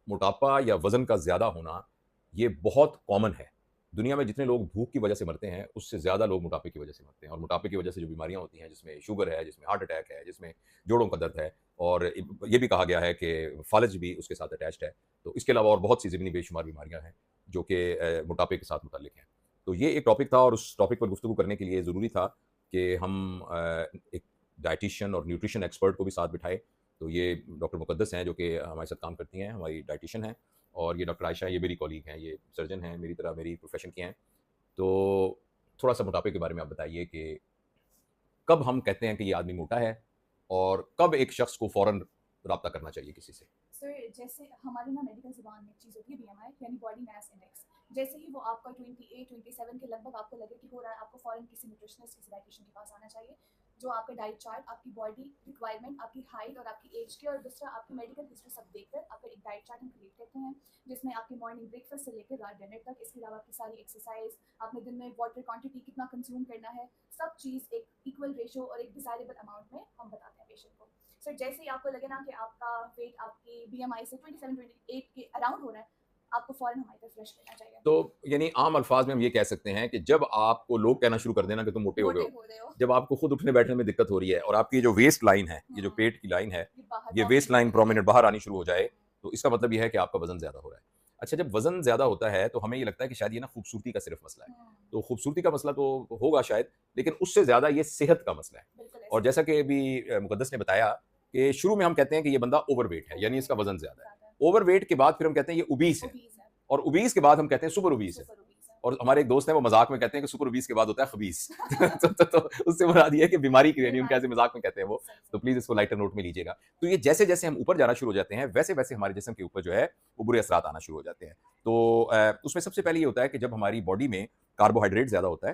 मोटापा या वज़न का ज़्यादा होना, ये बहुत कॉमन है। दुनिया में जितने लोग भूख की वजह से मरते हैं, उससे ज़्यादा लोग मोटापे की वजह से मरते हैं और मोटापे की वजह से जो बीमारियाँ होती हैं, जिसमें शुगर है, जिसमें हार्ट अटैक है, जिसमें जोड़ों का दर्द है और ये भी कहा गया है कि फ़ालिज भी उसके साथ अटैच्ड है। तो इसके अलावा और बहुत सी ज़िमनी बेशुमार बीमारियाँ हैं, जो कि मोटापे के साथ मुतल्लिक हैं। तो ये एक टॉपिक था और उस टॉपिक पर गुफ्तगू करने के लिए ज़रूरी था कि हम एक डायटीशियन और न्यूट्रिशन एक्सपर्ट को भी साथ बिठाएँ। तो ये डॉक्टर मुक़द्दस हैं, जो कि हमारे साथ काम करती हैं, हमारी डायटीशियन हैं और ये डॉक्टर आयशा, ये मेरी कॉलीग हैं, ये सर्जन हैं, मेरी तरह मेरी प्रोफ़ेशन की हैं। तो थोड़ा-सा मोटापे के बारे में आप बताइए कि कब हम कहते हैं कि ये आदमी मोटा है और कब एक शख्स को फ़ौरन राब्ता करना चाहिए किसी से? सर जैसे हमारी ना मेडिकल ज़ुबान में एक चीज़ होती है बीएमआई यानी बॉडी मास इंडेक्स। जैसे ही वो आपका 28 27 के लगभग आपको लगे कि हो रहा है, आपको फ़ौरन किसी न्यूट्रिशनिस्ट किसी डाइटिशियन के पास आना चाहिए, जो आपका डाइट चार्ट, आपकी बॉडी रिक्वायरमेंट, आपकी हाइट और आपकी एज के और दूसरा आपकी मेडिकल हिस्ट्री सब देखकर आपका एक डाइट चार्ट हम क्रिएट करते हैं, जिसमें आपकी मॉर्निंग ब्रेकफास्ट से लेकर रात डिनर तक, इसके अलावा आपकी सारी एक्सरसाइज, आपने दिन में वाटर क्वांटिटी कितना कंज्यूम करना है, सब चीज़ एक इक्वल रेशो और एक डिज़ायरेबल अमाउंट में हम बताते हैं पेशेंट को। सर जैसे ही आपको लगे ना कि आपका वेट आपकी बीएमआई से 27-28 के अराउंड हो रहा है, आपको फ़ौरन हमारी तरफ रश करना चाहिए। तो यानी आम अल्फाज में हम ये कह सकते हैं कि जब आपको लोग कहना शुरू कर देना कि तुम मोटे हो गए मोटे हो, हो रहे हो। जब आपको खुद उठने-बैठने में दिक्कत हो रही है और आपकी जो वेस्ट लाइन है, ये जो हाँ, पेट की लाइन है, ये बाहर ये वेस्ट वॉमिटिंग लाइन हो रही है। प्रोमिनेंट बाहर आनी शुरू हो जाए, तो इसका मतलब ये है कि आपका वज़न ज़्यादा हो रहा है। अच्छा, जब वज़न ज़्यादा होता है, तो हमें ये लगता है कि शायद ये ना खूबसूरती का सिर्फ़ मसला है। हुँ, तो खूबसूरती का मसला तो होगा शायद, लेकिन उससे ज़्यादा ये सेहत का मसला है। बिल्कुल और ऐसा ही जैसा है। कि अभी मुक़द्दस ने बताया कि शुरू में हम कहते हैं कि ये बंदा ओवरवेट है, यानी इसका ओवरवेट है, वज़न ज़्यादा है। ज़्यादा है, ओवरवेट के बाद फिर हम कहते हैं ये ओबीस है ओबीज़ है, और ओबीस के बाद हम कहते हैं सुपर ओबीस है। सुपर ओबीज़ है। और हमारे एक दोस्त हैं, वो मज़ाक में कहते हैं कि सुपर 20 के बाद होता है खबीस। तो उससे मुराद ये है कि बीमारी की यानी हम बीमारी कैसे है। मज़ाक में कहते हैं वो। सही, तो सही। प्लीज़ इसको लाइटर नोट में लीजिएगा। तो ये जैसे-जैसे हम ऊपर जाना शुरू हो जाते हैं, वैसे-वैसे हमारे जिस्म के ऊपर जो है, वो बुरे असरात आना शुरू हो जाते हैं। तो उसमें सबसे पहले ये होता है कि जब हमारी बॉडी में कार्बोहाइड्रेट ज़्यादा होता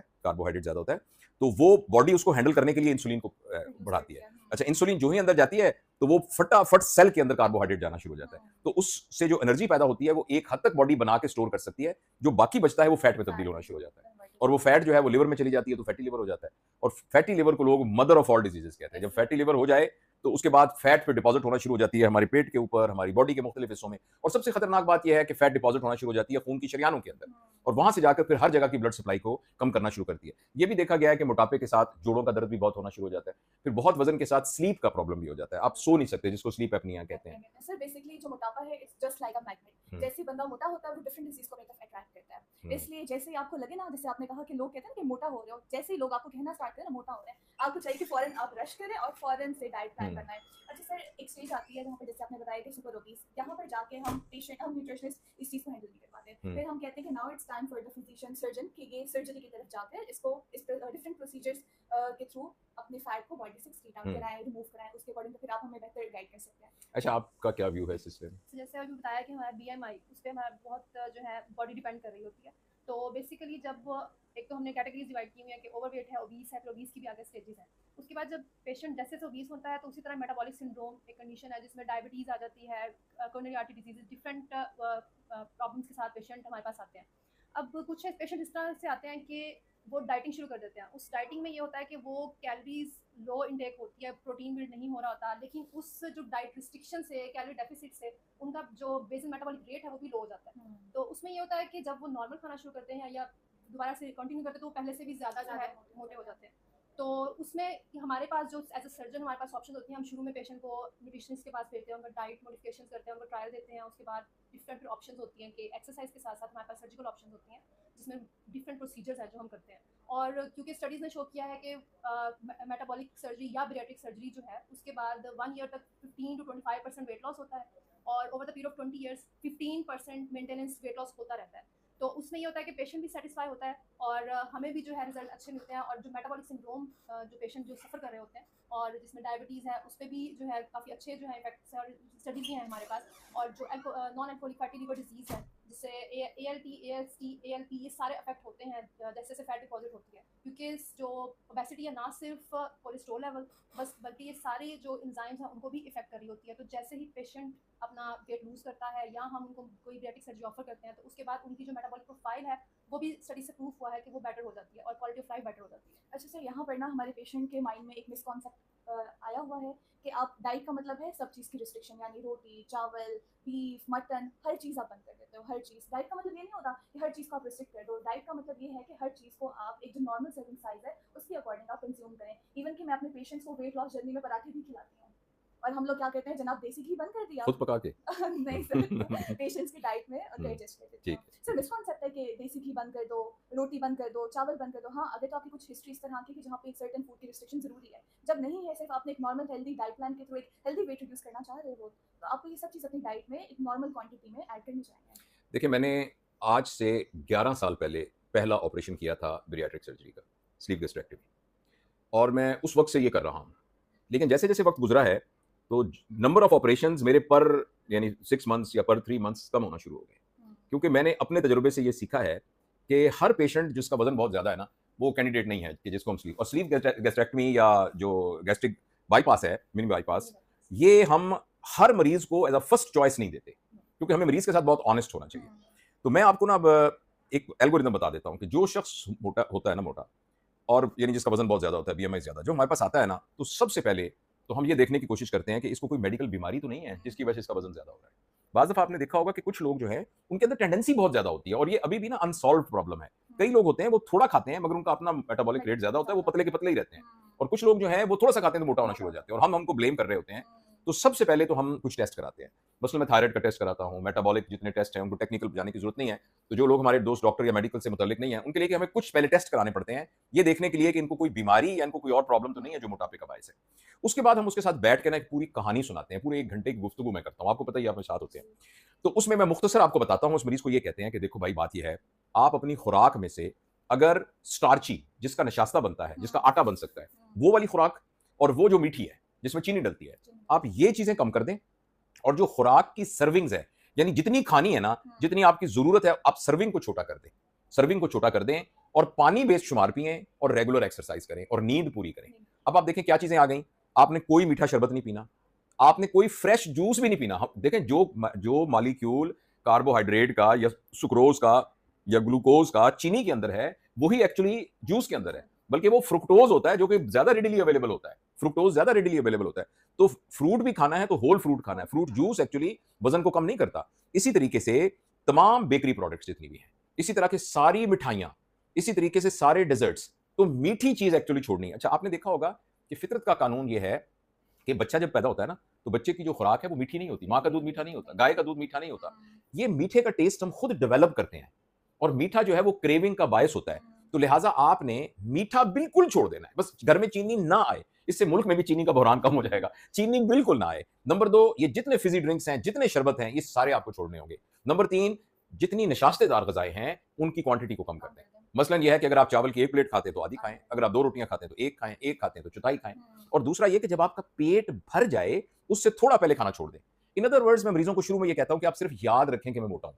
है, तो वो बॉडी उसको हैंडल करने के लिए इंसुलिन को प्रोड्यूस बढ़ाती करती है। है। अच्छा, इंसुलिन जो ही अंदर जाती है, तो वो फटाफट सेल के अंदर कार्बोहाइड्रेट जाना शुरू हो जाता है। हुँ, तो उससे जो एनर्जी पैदा होती है, वो एक हद तक बॉडी बना के स्टोर कर सकती है। जो बाकी बचता है, वो फैट में तब्दील फैट होना में शुरू हो जाता है। कन्वर्ट हो और वो जाता है। फैट जो है वो लिवर में चली जाती है, तो फैटी लिवर हो जाता है। और फैटी लिवर को लोग मदर ऑफ ऑल डिजीजेस कहते हैं। जब फैटी एग्ज़ैक्टली। लिवर हो जाए, तो उसके बाद फैट फिर डिपॉजिट होना शुरू हो जाती है हमारे पेट के ऊपर, हमारी बॉडी के मुख्तलिफ हिस्सों में। और सबसे खतरनाक बात यह है कि फैट डिपॉजिट होना शुरू हो जाती है खून की शरियानों के अंदर, हुँ, और वहां से जाकर फिर हर जगह की ब्लड सप्लाई को कम करना शुरू करती है। ये भी देखा गया है कि मोटापे के साथ जोड़ों का दर्द भी बहुत होना शुरू हो जाता है। फिर बहुत वजन के साथ स्लीप का प्रॉब्लम भी हो जाता है, आप सो नहीं सकते, जिसको स्लीप एपनिया कहते हैं। एपनिक है। सर बेसिकली जो मोटापा है it's just like a magnet. Hmm, जैसे ही बंदा मोटा होता है वो डिफरेंट डिजीज को अपनी तरफ अट्रैक्ट करता है। हम्म, इसलिए जैसे ही आपको लगे ना, जैसे आपने कहा कि लोग कहते हैं ना कि मोटा हो रहे हो, जैसे ही लोग आपको कहना स्टार्ट करें ना मोटा हो रहे हैं, आपको चाहिए कि फौरन आप रश करें और फौरन से डाइट प्लान हम्म, करना है। अच्छा सर, एक स्टेज आती है जहाँ पे जैसे आपने बताया कि सुपर ओबीस, यहाँ पर जाके हम न्यूट्रिशनिस्ट इस चीज़ को हैंडल नहीं कर पाते। हम्म। फिर हम कहते हैं कि now it's time for the physician surgeon कि ये सर्जरी की तरफ जाकर इसको इस डिफरेंट प्रोसीजर्स के थ्रू अपने फैट को बॉडी से एक्सक्रीट आउट हम्म। कराएं, रिमूव कराएं, उसके अकॉर्डिंग तो फिर आप हमें बेहतर गाइड कर सकते हैं। अच्छा, आपका क्या व्यू है इस सिलसिले में? तो जैसे अभी बताया कि हमारा बीएमआई उस पे हमारा बहुत जो है बॉडी डिपेंड कर रही होती है। तो बेसिकली जब एक तो हमने कैटेगरीज डिवाइड की हुई है कि ओवरवेट है, ओबीस है, फिर ओबीस की भी आगे स्टेजेस हैं। उसके बाद जब पेशेंट जैसे जैसे ओबीस होता है तो उसी तरह मेटाबॉलिक सिंड्रोम एक कंडीशन है जिसमें डायबिटीज़ आ जाती है, coronary artery disease, different problems के साथ पेशेंट हमारे पास आते हैं। अब कुछ पेशेंट इस तरह से आते हैं कि वो डाइटिंग शुरू कर देते हैं। उस डाइटिंग में ये होता है कि वो कैलोरीज लो इनटेक होती है, प्रोटीन बिल्ड नहीं हो रहा होता, लेकिन उस जो डाइट रिस्ट्रिक्शन से, कैलोरी डेफिसिट से उनका जो बेसल मेटाबॉलिक रेट है वो भी लो हो जाता है। हुँ, तो उसमें ये होता है कि जब वो नॉर्मल खाना शुरू करते हैं या दोबारा से कंटिन्यू करते हैं तो वो पहले से भी ज़्यादा जो है ज़्यादा मोटे हो मोटे हो जाते हैं। जाते हैं। तो उसमें हमारे पास जो एज अ सर्जन हमारे पास ऑप्शन होती है, हम शुरू में पेशेंट को न्यूट्रिशनिस्ट के पास भेजते हैं, उनका डाइट मॉडिफिकेशन करते हैं, उनको ट्रायल देते हैं। उसके बाद डिफरेंट ऑप्शन होती हैं कि एक्सरसाइज के साथ साथ हमारे पास सर्जिकल ऑप्शन होती हैं जिसमें डिफरेंट प्रोसीजर्स हैं जो हम करते हैं। और क्योंकि स्टडीज़ ने शो किया है कि मेटाबॉलिक सर्जरी या बैरिएट्रिक सर्जरी जो है उसके बाद 1 ईयर तक 15 to 25% वेट लॉस होता है और over the period of 20 years 15% maintenance weight loss होता रहता है। तो उसमें ये होता है कि पेशेंट भी सेटिस्फाई होता है और हमें भी जो है रिजल्ट अच्छे मिलते हैं। और जो मेटाबॉलिक सिंड्रोम जो पेशेंट जो सफ़र कर रहे होते हैं और जिसमें डायबिटीज़ है उस पर भी जो है काफ़ी अच्छे जो है इफेक्ट्स और स्टडीज़ भी हैं हमारे पास। और जो non alcoholic fatty liver disease है जिससे A L T, A S T, A L P, ये सारे अफेक्ट होते हैं जैसे जैसे फैट डिपॉजिट होती है। क्योंकि जो ओबेसिटी है ना सिर्फ कोलेस्ट्रॉल लेवल बस, बल्कि ये सारी जो इंजाइम्स हैं उनको भी इफेक्ट कर रही होती है। तो जैसे ही पेशेंट अपना वेट लूज़ करता है या हम उनको कोई बैरिएट्रिक सर्जरी ऑफर करते हैं तो उसके बाद उनकी जो मेटाबॉलिक प्रोफाइल है वो भी स्टडी से प्रूफ हुआ है कि वो बेटर हो जाती है और क्वालिटी ऑफ लाइफ बेटर हो जाती है। अच्छा सर, यहाँ पर ना हमारे पेशेंट के माइंड में एक मिसकॉन्सेप्ट आया हुआ है कि आप डाइट का मतलब है सब चीज़ की रिस्ट्रिक्शन, यानी रोटी, चावल, बीफ, मटन, हर चीज़ आप बंद कर देते हो, हर चीज़। डाइट का मतलब ये नहीं होता कि हर चीज़ को आप रिस्ट्रिक्ट कर दो। डाइट का मतलब ये है कि हर चीज़ को आप एक जो नॉर्मल सर्विंग साइज़ है उसके अकॉर्डिंग आप कंज्यूम करें। इवन कि मैं अपने पेशेंट्स को वेट लॉस जर्नी में पराठे भी खिलाती हूँ, और हम लोग क्या कहते हैं, जनाब देसी घी बंद कर दिया। खुद पका के नहीं सर, पेशेंट्स की डाइट में डाइजेस्ट कर देती ठीक हूँ। है। सर मिसकॉन्सेप्ट है कि देसी घी बंद कर दो, रोटी बंद कर दो, चावल बंद कर दो। हाँ, अगर तो आपकी कुछ हिस्ट्री इस तरह की कि जहाँ पे एक सर्टेन फूड की रिस्ट्रिक्शन जरूरी है। जब नहीं है, सिर्फ आपने एक नॉर्मल हेल्दी डाइट प्लान के थ्रू एक हेल्दी वेट रिड्यूस करना चाह रहे हो, तो आपको ये सब चीज़ अपनी डाइट में एक नॉर्मल क्वांटिटी में ऐड करनी चाहिए। देखिए, मैंने आज से 11 साल पहले पहला ऑपरेशन किया था बेरियाट्रिक सर्जरी का, स्लीप गैस्ट्रेक्टमी, और मैं उस वक्त से ये कर रहा हूँ। लेकिन जैसे जैसे वक्त गुजरा है तो नंबर ऑफ ऑपरेशंस मेरे पर यानी 6 मंथ्स या पर 3 मंथ्स कम होना शुरू हो गए, क्योंकि मैंने अपने तजुर्बे से ये सीखा है कि हर पेशेंट जिसका वजन बहुत ज़्यादा है ना, वो कैंडिडेट नहीं है कि जिसको हम स्लीप गैस्ट्रेक्टमी या जो गैस्ट्रिक बाईपास है, मिनी बाईपास, ये हम हर मरीज को एज अ फर्स्ट चॉइस नहीं देते, क्योंकि हमें मरीज के साथ बहुत ऑनेस्ट होना चाहिए। तो मैं आपको ना अब एक एल्गोरिदम बता देता हूँ कि जो शख्स मोटा होता है ना, मोटा, और यानी जिसका वजन बहुत ज़्यादा होता है, बीएमआई ज़्यादा, जो हमारे पास आता है ना, तो सबसे पहले तो हम ये देखने की कोशिश करते हैं कि इसको कोई मेडिकल बीमारी तो नहीं है जिसकी वजह से इसका वजन ज़्यादा हो रहा है। बाज़ दफ़ा आपने देखा होगा कि कुछ लोग जो है उनके अंदर टेंडेंसी बहुत ज़्यादा होती है, और ये अभी भी ना अनसॉल्व प्रॉब्लम है। कई लोग होते हैं वो थोड़ा खाते हैं मगर उनका अपना मेटाबॉलिक रेट ज़्यादा होता है, वो पतले के पतले ही रहते हैं, और कुछ लोग जो है वो थोड़ा सा खाते हैं तो मोटा होना शुरू हो जाते हैं, और हम हमको ब्लेम कर रहे होते हैं। तो सबसे पहले तो हम कुछ टेस्ट कराते हैं। मसलन मैं थायराइड का टेस्ट कराता हूँ, मेटाबॉलिक जितने टेस्ट हैं उनको टेक्निकल जाने की जरूरत नहीं है। तो जो लोग हमारे दोस्त डॉक्टर या मेडिकल से मुतल्लिक नहीं है, उनके लिए कि हमें कुछ पहले टेस्ट कराने पड़ते हैं, ये देखने के लिए कि इनको कोई बीमारी या इनको कोई और प्रॉब्लम तो नहीं है जो मोटापे का बायस है। उसके बाद हम उसके साथ बैठ के ना एक पूरी कहानी सुनाते हैं, पूरे 1 घंटे की गुफ्तगू मैं करता हूँ, आपको पता ही, आप मेरे साथ होते हैं। तो उसमें मैं मुख्तसर आपको बताता हूँ, उस मरीज को ये कहते हैं कि देखो भाई, बात ये है, आप अपनी खुराक में से अगर स्टार्ची, जिसका नशास्ता बनता है, जिसका आटा बन सकता है, वो वाली खुराक, और वो जो मीठी है जिसमें चीनी डलती है, आप ये चीजें कम कर दें, और जो खुराक की सर्विंग्स है, यानी जितनी खानी है ना, जितनी आपकी जरूरत है, आप सर्विंग को छोटा कर दें, सर्विंग को छोटा कर दें, और पानी बेस्ड शुमार पिएं, और रेगुलर एक्सरसाइज करें, और नींद पूरी करें। अब आप देखें क्या चीजें आ गई। आपने कोई मीठा शरबत नहीं पीना, आपने कोई फ्रेश जूस भी नहीं पीना। देखें, जो मॉलिक्यूल कार्बोहाइड्रेट का या सुक्रोज का या ग्लूकोज का चीनी के अंदर है, वही एक्चुअली जूस के अंदर है, बल्कि वो फ्रुक्टोज होता है, जो कि ज्यादा रेडिली अवेलेबल होता है। फ्रुक्टोज ज्यादा रेडिली अवेलेबल होता है। तो फ्रूट भी खाना है तो होल फ्रूट खाना है। फ्रूट जूस एक्चुअली वजन को कम नहीं करता। इसी तरीके से तमाम बेकरी प्रोडक्ट्स जितनी भी हैं, इसी तरह की सारी मिठाइयां, इसी तरीके से सारे डेजर्ट्स, तो मीठी चीज एक्चुअली छोड़नी है। अच्छा, आपने देखा होगा कि फितरत का कानून ये है कि बच्चा जब पैदा होता है ना, तो बच्चे की जो खुराक है वो मीठी नहीं होती। माँ का दूध मीठा नहीं होता, गाय का दूध मीठा नहीं होता। ये मीठे का टेस्ट हम खुद डेवलप करते हैं, और मीठा जो है वो क्रेविंग का बायस होता है। तो लिहाजा आपने मीठा बिल्कुल छोड़ देना है, बस घर में चीनी ना आए। इससे मुल्क में भी चीनी का बहरान कम हो जाएगा। चीनी बिल्कुल ना आए। नंबर 2, ये जितने फिजी ड्रिंक्स हैं, जितने शरबत हैं, ये सारे आपको छोड़ने होंगे। नंबर 3, जितनी नशास्तेदार ग़िज़ाएं हैं उनकी क्वांटिटी को कम कर दें। मसलन यह है कि अगर आप चावल की 1 प्लेट खाते हैं तो आधी खाएं, अगर आप 2 रोटियां खाते हैं तो 1 खाएं, 1 खाते हैं तो चौथाई खाएं। और दूसरा यह कि जब आपका पेट भर जाए उससे थोड़ा पहले खाना छोड़ दें। इन अदर वर्ड्स, मैं मरीजों को शुरू में यह कहता हूं कि आप सिर्फ याद रखें कि मैं मोटा हूं,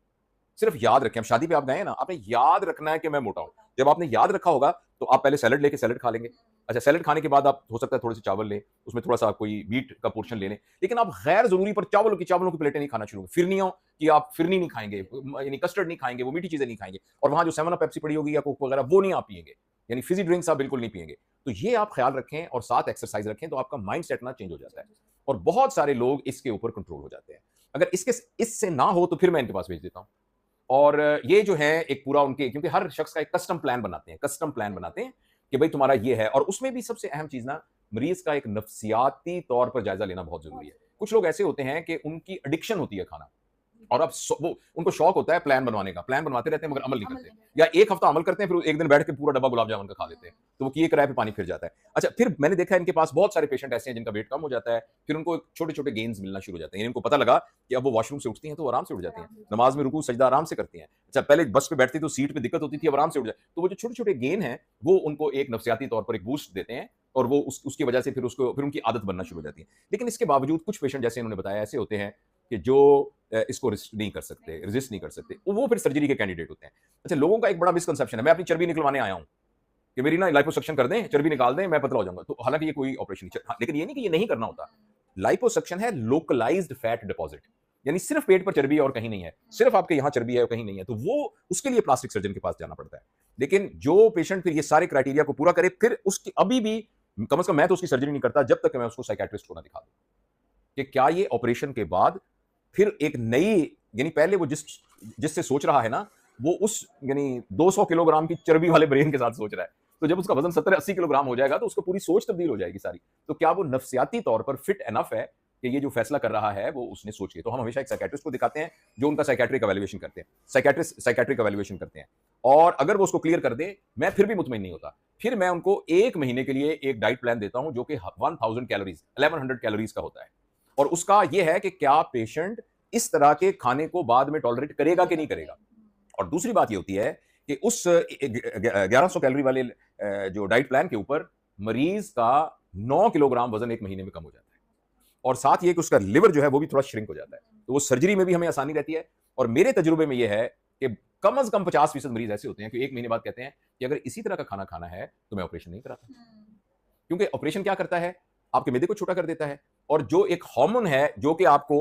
सिर्फ याद रखें। अब शादी पे आप गए ना, आपने याद रखना है कि मैं मोटा हूं। जब आपने याद रखा होगा तो आप पहले सैलड लेके सैलड खा लेंगे। अच्छा, सैलड खाने के बाद आप हो सकता है थोड़े से चावल लें, उसमें थोड़ा सा कोई मीट का पोर्शन ले लें, लेकिन आप गैर जरूरी पर चावलों की प्लेटें नहीं खाना शुरू। फिरनियों कि आप फिरनी नहीं खाएंगे, यानी कस्टर्ड नहीं खाएंगे, वो मीठी चीजें नहीं खाएंगे, और वहां जो 7 अप पेप्सी पड़ी होगी या कोक वगैरह वो नहीं आप पिएंगे, यानी फिजी ड्रिंक्स आप बिल्कुल नहीं पिएंगे। तो ये आप ख्याल रखें और साथ एक्सरसाइज रखें, तो आपका माइंड सेट ना चेंज हो जाता है, और बहुत सारे लोग इसके ऊपर कंट्रोल हो जाते हैं। अगर इससे ना हो तो फिर मैं इनके पास भेज देता हूं। और ये जो है एक पूरा उनके, क्योंकि हर शख्स का एक कस्टम प्लान बनाते हैं कि भाई तुम्हारा ये है। और उसमें भी सबसे अहम चीज ना, मरीज का एक नफ्सियाती तौर पर जायजा लेना बहुत जरूरी है। कुछ लोग ऐसे होते हैं कि उनकी एडिक्शन होती है खाना, और अब वो उनको शौक होता है प्लान बनवाने का, प्लान बनवाते रहते हैं मगर अमल नहीं करते, या एक हफ्ता अमल करते हैं फिर एक दिन बैठ के पूरा डब्बा गुलाब जामुन का खा लेते हैं, तो वो किए किराए पे पानी फिर जाता है। अच्छा, फिर मैंने देखा है इनके पास बहुत सारे पेशेंट ऐसे हैं जिनका वेट कम हो जाता है, फिर उनको छोटे छोटे गेन्स मिलना शुरू हो जाते हैं। इनको पता लगा कि अब वो वॉशरूम से उठती हैं तो आराम से उठ जाती हैं, नमाज में रुकू सजदा आराम से करती हैं। अच्छा, पहले बस पे बैठती तो सीट पे दिक्कत होती थी, अब आराम से उठ जाए। तो वो जो छोटे छोटे गेन हैं वो उनको एक नफ्सियाती तौर पर एक बूस्ट देते हैं, और वो उसकी वजह से फिर उनकी आदत बनना शुरू हो जाती है। लेकिन इसके बावजूद कुछ पेशेंट, जैसे इन्होंने बताया, ऐसे होते हैं कि जो इसको रेजिस्ट नहीं कर सकते, वो फिर सर्जरी के कैंडिडेट होते हैं। अच्छा, लोगों का एक बड़ा मिसकंसेप्शन है, मैं अपनी चर्बी निकलवाने आया हूं कि मेरी ना लाइपोसक्शन कर दें, चर्बी निकाल दें, मैं पतला हो जाऊंगा। तो हालांकि ये कोई ऑपरेशन नहीं, लेकिन ये नहीं कि ये नहीं करना होता। लाइपोसक्शन है लोकलाइज्ड फैट डिपॉजिट, यानी सिर्फ पेट पर चर्बी है और कहीं नहीं है, सिर्फ आपके यहाँ चर्बी है और कहीं नहीं है, तो वो उसके लिए प्लास्टिक सर्जन के पास जाना पड़ता है। लेकिन जो पेशेंट फिर ये सारे क्राइटेरिया को पूरा करे, फिर उसकी अभी भी कम से कम मैं तो उसकी सर्जरी नहीं करता जब तक कि मैं उसको साइकेट्रिस्ट को ना दिखा दूं कि क्या ये ऑपरेशन के बाद फिर एक नई, यानी पहले वो जिससे सोच रहा है ना, वो उस यानी 200 किलोग्राम की चर्बी वाले ब्रेन के साथ सोच रहा है, तो जब उसका वजन 70-80 किलोग्राम हो जाएगा तो उसको पूरी सोच तब्दील हो जाएगी सारी। तो क्या वो नफ्सियाती तौर पर फिट एनफ है कि ये जो फैसला कर रहा है वो उसने सोच लिया? तो हम हमेशा एक साइकेट्रिस्ट को दिखाते हैं जो उनका साइकेट्रिक एवेल्युएशन करते हैं, साइकेट्रिक एवेल्युएशन करते हैं, और अगर वो उसको क्लियर कर दे, मैं फिर भी मुतमईन नहीं होता। फिर मैं उनको 1 महीने के लिए एक डाइट प्लान देता हूं जो कि 1000 कैलोरीज 1100 कैलोरीज का होता है, और उसका ये है कि क्या पेशेंट इस तरह के खाने को बाद में टॉलरेट करेगा कि नहीं करेगा। और दूसरी बात ये होती है कि उस 1100 कैलोरी वाले जो डाइट प्लान के ऊपर मरीज का 9 किलोग्राम वजन 1 महीने में कम हो जाता है, और साथ ये कि उसका लिवर जो है वो भी थोड़ा श्रिंक हो जाता है, तो वो सर्जरी में भी हमें आसानी रहती है। और मेरे तजुर्बे में ये है कि कम से कम 50% मरीज ऐसे होते हैं कि 1 महीने बाद कहते हैं कि अगर इसी तरह का खाना खाना है तो मैं ऑपरेशन नहीं कराता, क्योंकि ऑपरेशन क्या करता है, आपके मैदे को छोटा कर देता है, और जो एक हार्मोन है जो कि आपको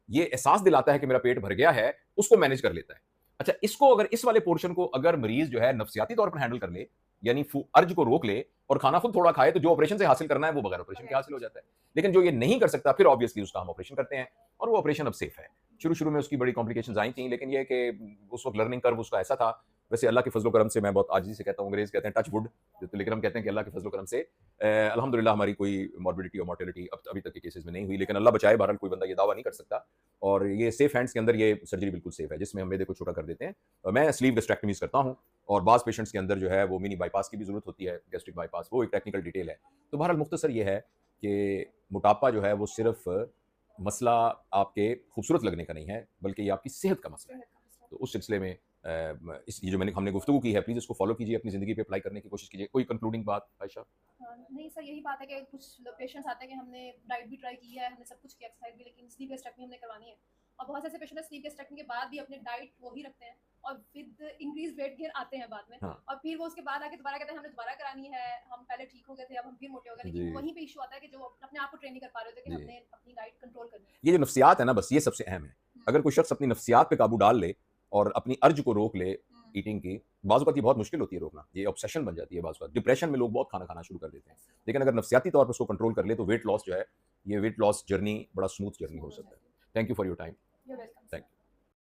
ये एहसास दिलाता है कि मेरा पेट भर गया है, उसको मैनेज कर लेता है। अच्छा, इसको अगर इस वाले पोर्शन को अगर मरीज जो है नफ्सियाती तौर पर हैंडल कर ले, यानी अर्ज को रोक ले और खाना खुद थोड़ा खाए, तो जो ऑपरेशन से हासिल करना है वो बगैर ऑपरेशन के हासिल हो जाता है। लेकिन जो ये नहीं कर सकता, फिर ऑब्वियसली उसका हम ऑपरेशन करते हैं, और वो ऑपरेशन अब सेफ है। शुरू में उसकी बड़ी कॉम्प्लिकेशंस आई थी, लेकिन ये कि उस वक्त लर्निंग कर्व उसका ऐसा था। वैसे अल्लाह के फजलो करम से, मैं बहुत आजिज़ी से कहता हूँ, अंग्रेज कहते हैं टच वुड, लेकिन हम कहते हैं कि अल्लाह के फजलो करम से अल्हम्दुलिल्लाह हमारी कोई मॉर्बिडिटी और मॉर्टेलिटी अभी तक के केसेस में नहीं हुई, लेकिन अल्लाह बचाए, बहरहाल कोई बंदा ये दावा नहीं कर सकता। और ये सेफ हैंड्स के अंदर ये सर्जरी बिल्कुल सेफ है, जिसमें हम मैदे को छोटा कर देते हैं। मैं स्लीव गैस्ट्रेक्टमीज करता हूँ, और बाज़ पेशेंट्स के अंदर जो है वो मिनी बाईपास की भी जरूरत होती है, गैस्ट्रिक बाईपास, वो एक टेक्निकल डिटेल है। तो बहरहाल मुख्तसर ये है कि मोटापा जो है वो सिर्फ मसला आपके खूबसूरत लगने का नहीं है, बल्कि ये आपकी सेहत का मसला है। तो उस सिलसिले में ये जो हमने गुफ्तगू की है, प्लीज़ इसको फॉलो कीजिए, अपनी ज़िंदगी पे अप्लाई करने की कोशिश कीजिए। कोई कंक्लूडिंग बात आयशा? नहीं सर, यही बात है कि कुछ पेशेंट्स आते हैं कि हमने डाइट भी ट्राई की है, हमने सब कुछ किया, एक्सरसाइज भी, लेकिन स्लीप गैस्ट्रेक्टमी हमने करवानी है। और बहुत से ऐसे पेशेंट स्लीप गैस्ट्रेक्टमी के बाद भी अपने डाइट वही रखते हैं और विद इंक्रीज वेट गेन आते हैं बाद में। हाँ। और फिर वो उसके बाद आके दोबारा कहते हैं हमने दोबारा करानी है, हम पहले ठीक हो गए थे, अब हम फिर मोटे हो गए। लेकिन वहीं पे इशू आता है कि जो अपने आप को ट्रेन नहीं कर पा रहे होते कि हमने अपनी डाइट कंट्रोल करनी है। ये जो नफ्सियात है ना, बस ये सबसे अहम है। अगर कोई शख्स अपनी नफ्सियात पे काबू डाल ले और अपनी अर्ज को रोक ले ईटिंग की, बाज़ वक़्त ये बहुत मुश्किल होती है रोकना, ये ऑब्सेशन बन जाती है बाज़ वक़्त। डिप्रेशन में लोग बहुत खाना खाना शुरू कर देते हैं, लेकिन अगर नफ्सियाती तौर पर उसको कंट्रोल कर ले तो वेट लॉस जो है, ये वेट लॉस जर्नी बड़ा स्मूथ जर्नी हो सकता है। Thank you for your time. You're welcome.